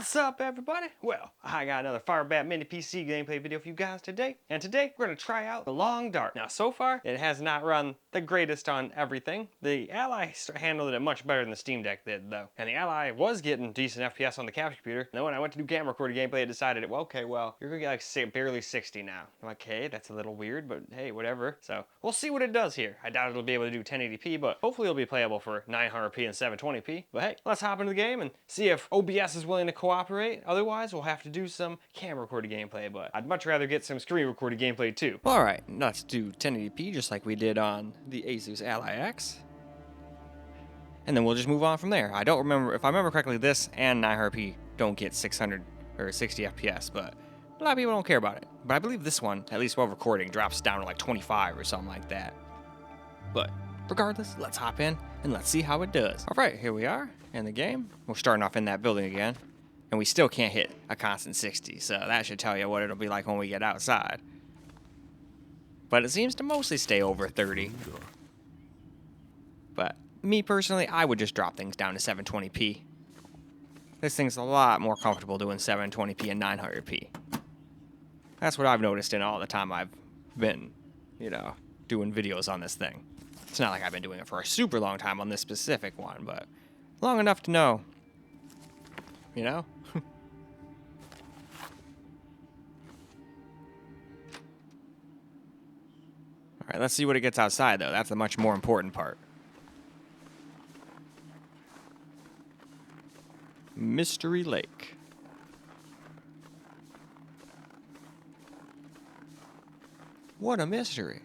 What's up, everybody? Well, I got another FIREBAT mini PC gameplay video for you guys today, and today we're going to try out the Long Dark. Now, so far, it has not run the greatest on everything. The Ally handled it much better than the Steam Deck did, though. And the Ally was getting decent FPS on the capture computer, and then when I went to do camera recording gameplay, I decided, well, okay, well, you're going to get like barely 60 now. I'm like, okay, that's a little weird, but hey, whatever. So, we'll see what it does here. I doubt it'll be able to do 1080p, but hopefully it'll be playable for 900p and 720p. But hey, let's hop into the game and see if OBS is willing to cooperate. Otherwise, we'll have to do some camera recorded gameplay, but I'd much rather get some screen recorded gameplay too. Alright, let's do 1080p just like we did on the Asus Ally X. And then we'll just move on from there. I don't remember, if I remember correctly, this and 900p don't get 600 or 60 FPS, but a lot of people don't care about it. But I believe this one, at least while recording, drops down to like 25 or something like that. But regardless, let's hop in and let's see how it does. Alright, here we are in the game. We're starting off in that building again. And we still can't hit a constant 60, so that should tell you what it'll be like when we get outside. But it seems to mostly stay over 30. But me personally, I would just drop things down to 720p. This thing's a lot more comfortable doing 720p and 900p. That's what I've noticed in all the time I've been, doing videos on this thing. It's not like I've been doing it for a super long time on this specific one, but long enough to know, Alright, let's see what it gets outside, though. That's the much more important part. Mystery Lake. What a mystery.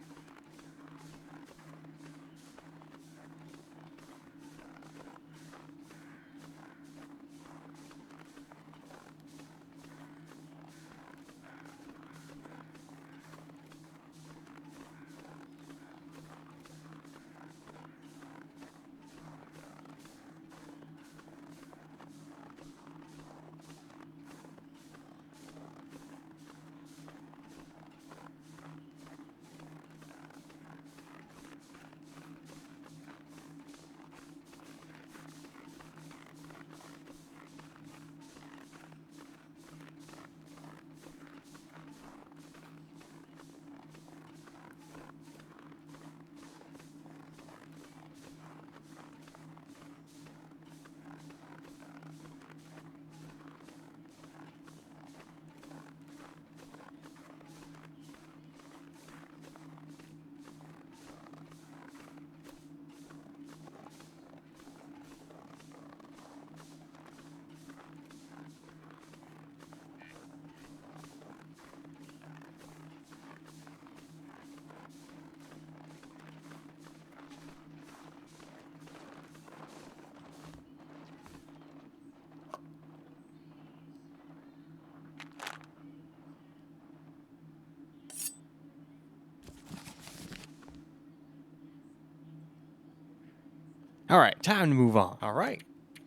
Alright, time to move on. Alright,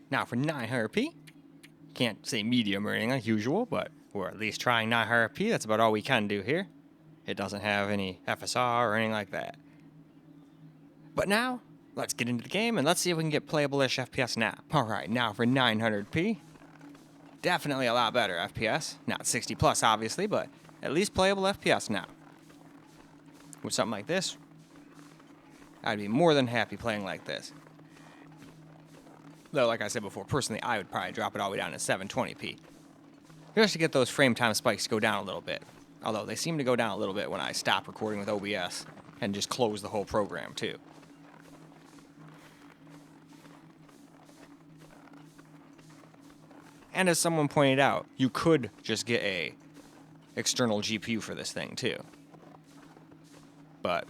now for 900p. Can't say medium or anything like usual, but we're at least trying 900p. That's about all we can do here. It doesn't have any FSR or anything like that. But now, let's get into the game and let's see if we can get playable-ish FPS now. Alright, now for 900p. Definitely a lot better FPS. Not 60 plus, obviously, but at least playable FPS now. With something like this, I'd be more than happy playing like this. Though, like I said before, personally, I would probably drop it all the way down to 720p. Just to get those frame time spikes to go down a little bit. Although, they seem to go down a little bit when I stop recording with OBS and just close the whole program, too. And as someone pointed out, you could just get a external GPU for this thing, too. But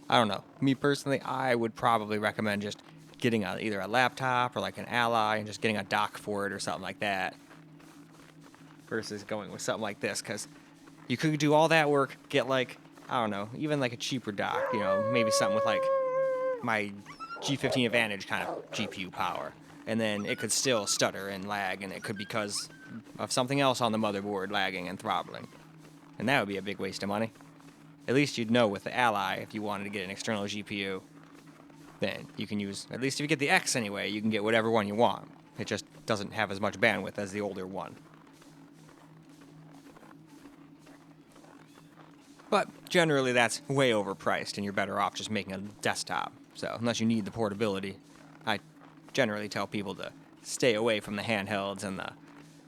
I don't know. Me personally, I would probably recommend just getting either a laptop or like an Ally and just getting a dock for it or something like that versus going with something like this, because you could do all that work, get like, I don't know, even like a cheaper dock, maybe something with like my G15 Advantage kind of GPU power, and then it could still stutter and lag, and it could be because of something else on the motherboard lagging and throttling, and that would be a big waste of money. At least you'd know with the Ally, if you wanted to get an external GPU, then you can use, at least if you get the X anyway, you can get whatever one you want. It just doesn't have as much bandwidth as the older one. But generally that's way overpriced and you're better off just making a desktop. So unless you need the portability, I generally tell people to stay away from the handhelds and the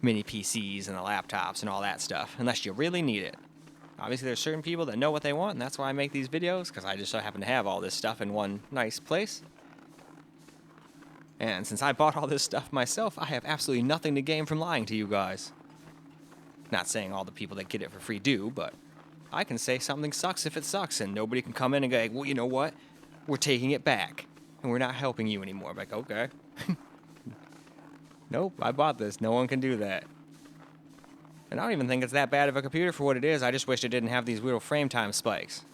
mini PCs and the laptops and all that stuff, unless you really need it. Obviously there's certain people that know what they want, and that's why I make these videos, because I just so happen to have all this stuff in one nice place. And since I bought all this stuff myself, I have absolutely nothing to gain from lying to you guys. Not saying all the people that get it for free do, but I can say something sucks if it sucks, and nobody can come in and go, well, you know what? We're taking it back, and we're not helping you anymore. I'm like, okay. Nope, I bought this. No one can do that. And I don't even think it's that bad of a computer for what it is. I just wish it didn't have these little frame time spikes.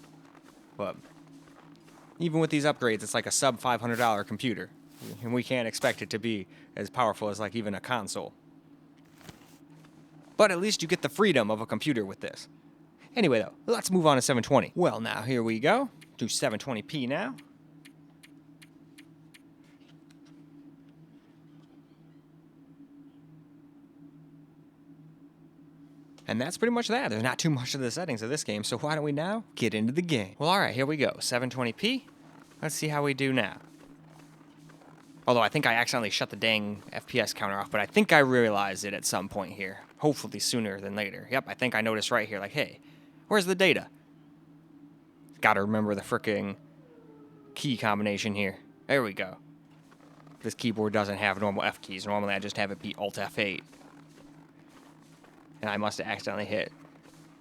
But even with these upgrades, it's like a sub $500 computer. And we can't expect it to be as powerful as like even a console. But at least you get the freedom of a computer with this. Anyway, though, let's move on to 720. Well, now, here we go. Do 720p now. And that's pretty much that. There's not too much of the settings of this game, so why don't we now get into the game? Well, alright, here we go. 720p. Let's see how we do now. Although I think I accidentally shut the dang FPS counter off, but I think I realized it at some point here. Hopefully sooner than later. Yep, I think I noticed right here, like, hey, where's the data? Gotta remember the fricking key combination here. There we go. This keyboard doesn't have normal F keys. Normally I just have it be Alt F8. And I must have accidentally hit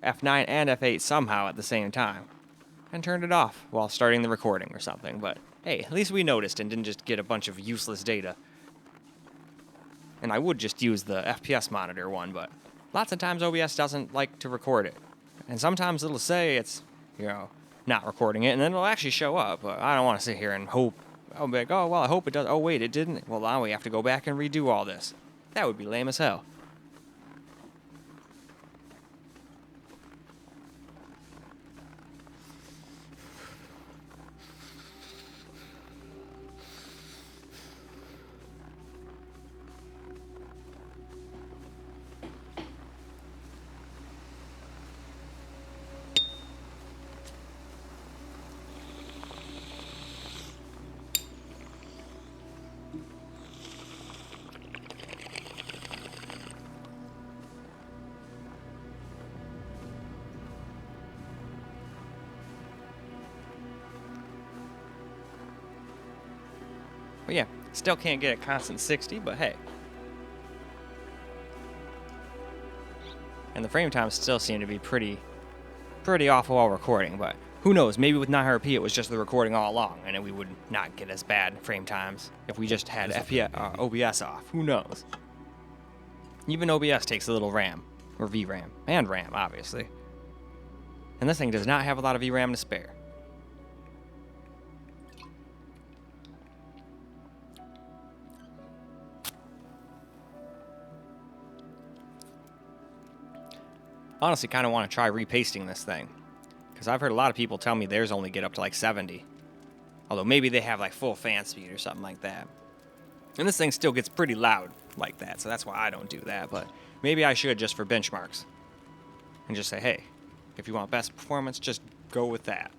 F9 and F8 somehow at the same time. And turned it off while starting the recording or something. But hey, at least we noticed and didn't just get a bunch of useless data. And I would just use the FPS monitor one, but lots of times OBS doesn't like to record it. And sometimes it'll say it's, you know, not recording it, and then it'll actually show up. But I don't want to sit here and hope. I'll be like, oh, well, I hope it does. Oh, wait, it didn't. Well, now we have to go back and redo all this. That would be lame as hell. But yeah, still can't get a constant 60, but hey. And the frame times still seem to be pretty awful while recording, but who knows, maybe with 900p it was just the recording all along, and we would not get as bad frame times if we just had OBS off. Who knows? Even OBS takes a little RAM, or VRAM, and RAM, obviously. And this thing does not have a lot of VRAM to spare. Honestly, kind of want to try repasting this thing, because I've heard a lot of people tell me theirs only get up to like 70. Although maybe they have like full fan speed or something like that. And this thing still gets pretty loud like that, so that's why I don't do that. But maybe I should just for benchmarks. And just say, hey, if you want best performance, just go with that.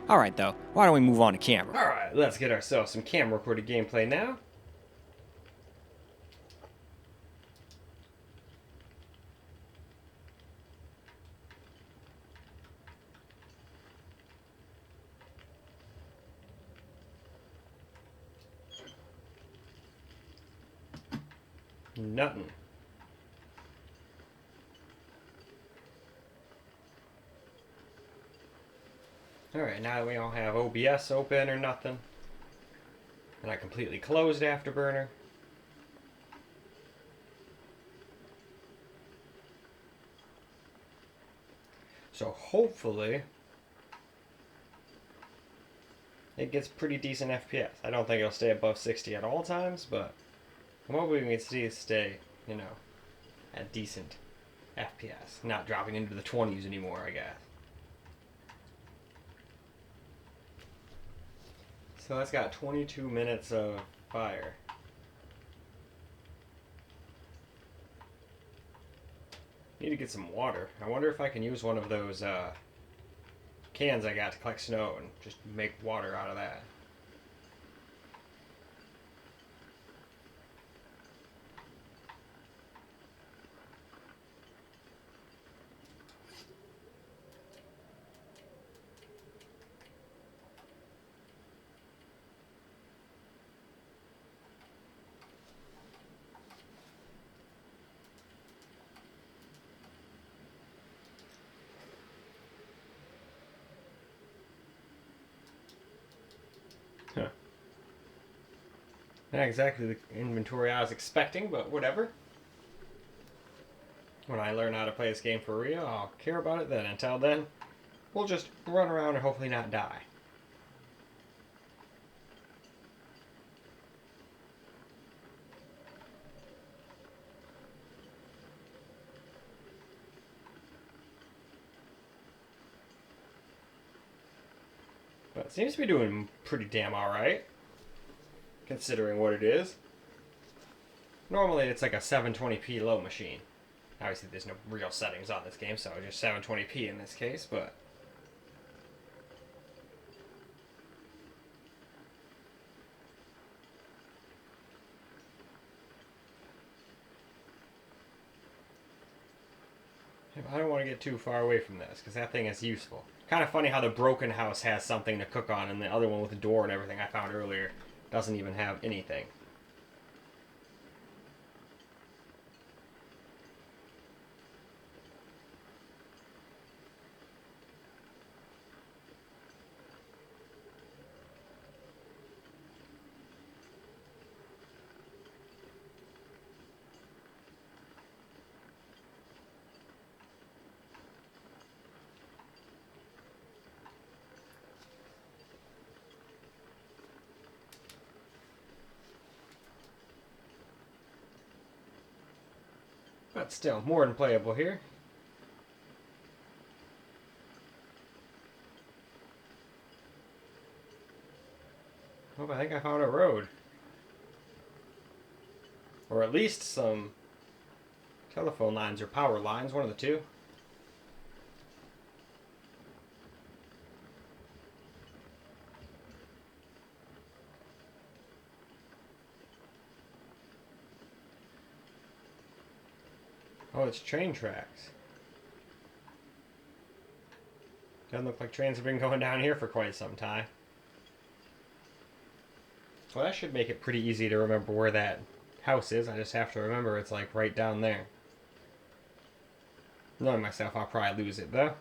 Alright though, why don't we move on to camera? Alright, let's get ourselves some camera recorded gameplay now. Nothing. Alright, now we don't have OBS open or nothing. And I completely closed Afterburner. So hopefully it gets pretty decent FPS. I don't think it'll stay above 60 at all times, but I'm hoping we can see it stay, you know, decent FPS. Not dropping into the 20s anymore, I guess. So that's got 22 minutes of fire. Need to get some water. I wonder if I can use one of those cans I got to collect snow and just make water out of that. Huh. Not exactly the inventory I was expecting, but whatever. When I learn how to play this game for real, I'll care about it then. Until then, we'll just run around and hopefully not die. But it seems to be doing pretty damn alright, considering what it is. Normally it's like a 720p low machine. Obviously there's no real settings on this game, so just 720p in this case, but... I don't want to get too far away from this, because that thing is useful. Kind of funny how the broken house has something to cook on, and the other one with the door and everything I found earlier doesn't even have anything. But still, more than playable here. Oh, I think I found a road. Or at least some telephone lines or power lines, one of the two. Oh, it's train tracks. Doesn't look like trains have been going down here for quite some time. Well, that should make it pretty easy to remember where that house is. I just have to remember it's like right down there. Knowing myself, I'll probably lose it though.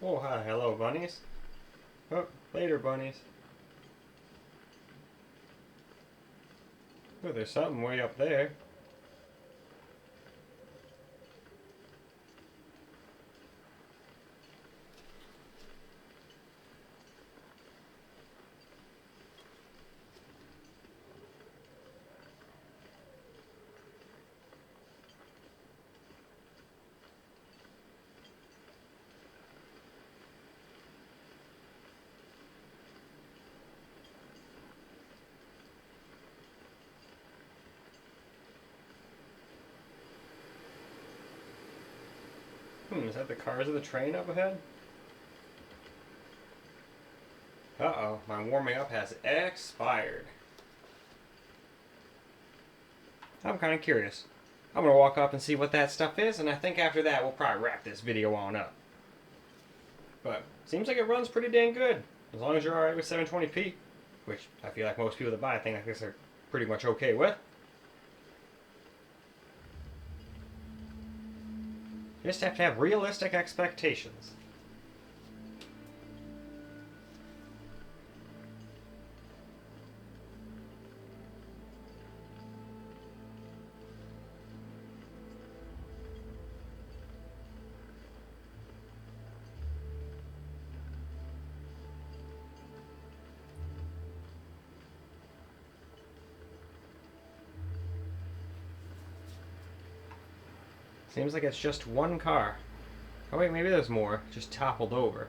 Oh, hi, hello, bunnies. Oh, later, bunnies. Oh, there's something way up there. Is that the cars of the train up ahead? Uh-oh, my warming up has expired. I'm kind of curious. I'm going to walk up and see what that stuff is, and I think after that we'll probably wrap this video on up. But, seems like it runs pretty dang good. As long as you're alright with 720p, which I feel like most people that buy a thing like this are pretty much okay with. You just have to have realistic expectations. Seems like it's just one car. Oh wait, maybe there's more. Just toppled over.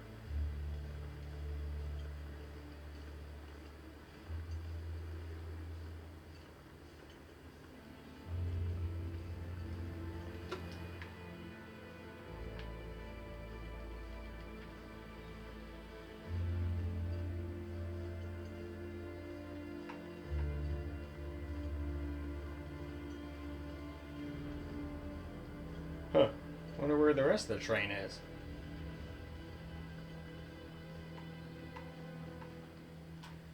Huh. Wonder where the rest of the train is.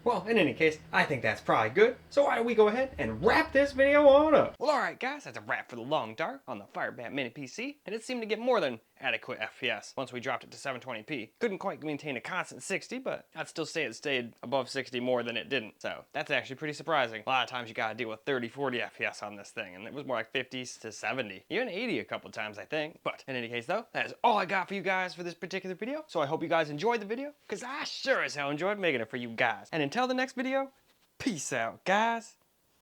Well, in any case, I think that's probably good. So why don't we go ahead and wrap this video on up? Well, alright guys, that's a wrap for the long dark on the FIREBAT Mini PC. And it seemed to get more than adequate FPS once we dropped it to 720p. Couldn't quite maintain a constant 60, but I'd still say it stayed above 60 more than it didn't. So that's actually pretty surprising. A lot of times you gotta deal with 30, 40 FPS on this thing, and it was more like 50s to 70. Even 80 a couple times, I think. But in any case though, that is all I got for you guys for this particular video. So I hope you guys enjoyed the video, because I sure as hell enjoyed making it for you guys. And until the next video, peace out, guys.